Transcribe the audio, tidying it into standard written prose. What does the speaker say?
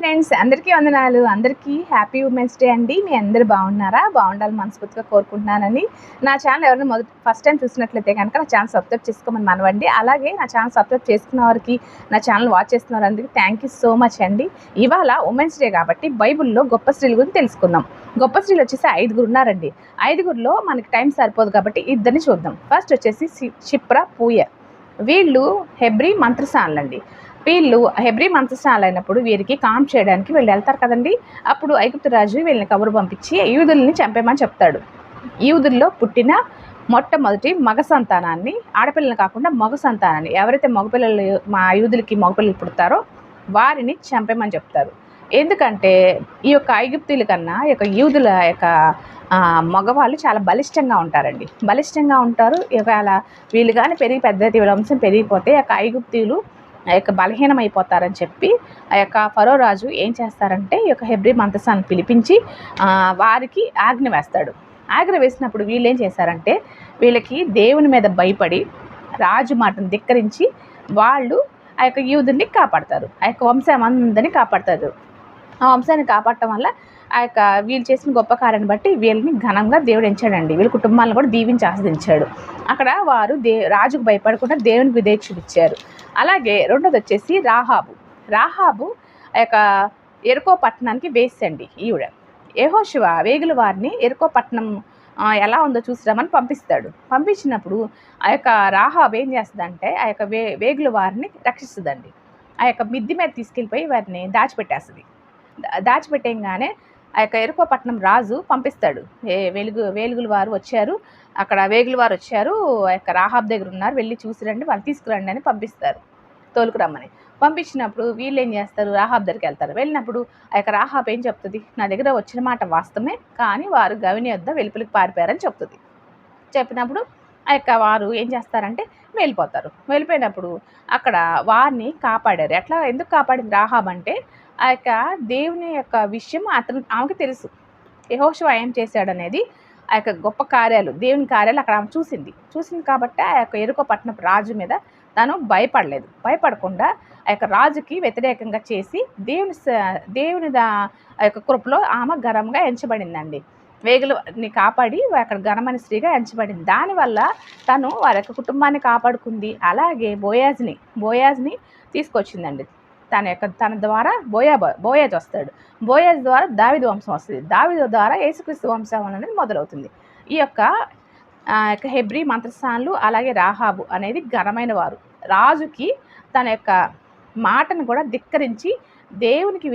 Friends అందరికీ వందనాలు. అందరికీ హ్యాపీ ఉమెన్స్ డే అండి. మీ అందరూ బాగున్నారా? బాగుండాలని మనస్ఫూర్తిగా కోరుకుంటున్నానని. నా ఛానల్ ఎవరైనా ఫస్ట్ టైం చూసినట్లయితే కనుక నా ఛానల్ సబ్స్క్రైబ్ చేసుకోమని మనవండి. అలాగే నా ఛానల్ సబ్స్క్రైబ్ చేసుకున్న వారికి, నా ఛానల్ వాచ్ చేస్తున్న వారందరికీ థ్యాంక్ యూ సో మచ్ అండి. ఇవాళ ఉమెన్స్ డే కాబట్టి బైబుల్లో గొప్ప స్త్రీల గురించి తెలుసుకుందాం. గొప్ప స్త్రీలు వచ్చేసి 5 ఉన్నారండి. 5లో మనకి టైం సరిపోదు కాబట్టి ఇద్దరిని చూద్దాం. ఫస్ట్ వచ్చేసి షిప్రా పూయర్. వీళ్ళు హెబ్రీ మంత్రసానులండి. వీళ్ళు హెబ్రీ మంత్రసానులు అయినప్పుడు వీరికి కాంప్ చేయడానికి వీళ్ళు వెళ్తారు కదండి. అప్పుడు ఐగుప్తు రాజు వీళ్ళని కబురు పంపించి యూదుల్ని చంపేమని చెప్తాడు. యూదుల్లో పుట్టిన మొట్టమొదటి మగ సంతానాన్ని, ఆడపిల్లలు కాకుండా మగ సంతానాన్ని, ఎవరైతే మగపిల్లలు మా యూదులకి మగపిల్లలు పుడతారో వారిని చంపేమని చెప్తారు. ఎందుకంటే ఈ యొక్క ఐగుప్తుల కన్నా ఈ యొక్క యూదుల యొక్క మగవాళ్ళు చాలా బలిష్టంగా ఉంటారండి. బలిష్టంగా ఉంటారు. ఒకవేళ వీళ్ళు కానీ పెరిగి పెద్ద వంశం పెరిగిపోతే ఆ యొక్క ఐగుప్తీయులు ఆ యొక్క బలహీనమైపోతారని చెప్పి ఆ యొక్క ఫరో రాజు ఏం చేస్తారంటే ఈ యొక్క హెబ్రీ మంత్రసాన్ని పిలిపించి వారికి ఆజ్ఞ వేస్తాడు. ఆజ్ఞ వేసినప్పుడు వీళ్ళు ఏం చేశారంటే వీళ్ళకి దేవుని మీద భయపడి రాజు మాటను ధిక్కరించి వాళ్ళు ఆ యొక్క యూదుని కాపాడతారు. ఆ యొక్క వంశం అందరినీ కాపాడతారు. ఆ వంశాన్ని కాపాడటం వల్ల ఆ యొక్క వీళ్ళు చేసిన గొప్ప కార్యాన్ని బట్టి వీళ్ళని ఘనంగా దేవుడు ఎంచాడండి. వీళ్ళ కుటుంబాలను కూడా దీవించి ఆస్వాదించాడు. అక్కడ వారు రాజుకు భయపడకుండా దేవునికి విధేయత చూపించారు. అలాగే రెండోది వచ్చేసి రాహాబు ఆ యొక్క ఎరుకో పట్టణానికి వేసండి. ఈవిడ యెహోషువ వేగుల వారిని ఎరుకో పట్టణం ఎలా ఉందో చూసిరామని పంపిస్తాడు. పంపించినప్పుడు ఆ యొక్క రాహాబు ఏం చేస్తుందంటే ఆ యొక్క వేగుల వారిని రక్షిస్తుందండి. ఆ యొక్క మిద్ది మీద తీసుకెళ్ళిపోయి వారిని దాచిపెట్టేస్తుంది. దాచిపెట్టేయంగానే ఆ యొక్క ఎరుకో పట్టణం రాజు పంపిస్తాడు. వేలుగుల వారు వచ్చారు, అక్కడ వేగుల వారు వచ్చారు, ఆ యొక్క రాహాబ్ దగ్గర ఉన్నారు, వెళ్ళి చూసిరండి, వాళ్ళు తీసుకురండి అని పంపిస్తారు. తోలుకురమ్మని పంపించినప్పుడు వీళ్ళు ఏం చేస్తారు, రాహాబ్ దగ్గరికి వెళ్తారు. వెళ్ళినప్పుడు ఆ యొక్క రాహాబ్ ఏం చెప్తుంది, నా దగ్గర వచ్చిన మాట వాస్తవమే, కానీ వారు గవిని వద్ద వెలుపలికి పారిపోయారని చెప్తుంది. చెప్పినప్పుడు ఆ యొక్క వారు ఏం చేస్తారంటే వెళ్ళిపోతారు. వెళ్ళిపోయినప్పుడు అక్కడ వారిని కాపాడారు. ఎందుకు కాపాడింది రాహాబ్ అంటే ఆ యొక్క దేవుని యొక్క విషయం ఆమెకి తెలుసు. యెహోషువ ఏం చేశాడనేది ఆ యొక్క గొప్ప కార్యాలు, దేవుని కార్యాలు అక్కడ ఆమె చూసింది కాబట్టి ఆ యొక్క ఎరుకో పట్టణపు రాజు మీద తను భయపడకుండా ఆ యొక్క రాజుకి వ్యతిరేకంగా చేసి దేవుని ఆ యొక్క కృపలో ఆమె ఘనంగా ఎంచబడిందండి. వేగులని కాపాడి అక్కడ ఘనమైన స్త్రీగా ఎంచబడింది. దానివల్ల తను వారి యొక్క కుటుంబాన్ని కాపాడుకుంది. అలాగే బోయాజ్ని తీసుకొచ్చిందండి. తన ద్వారా బోయాజ్ వస్తాడు. బోయాజ్ ద్వారా దావీదు వంశం వస్తుంది. దావీదు ద్వారా యేసుక్రీస్తు వంశం అనేది మొదలవుతుంది. ఈ యొక్క హెబ్రీ మంత్రసానులు అలాగే రాహాబు అనేది ఘనమైన వారు. రాజుకి తన యొక్క మాటను కూడా ధిక్కరించి దేవునికి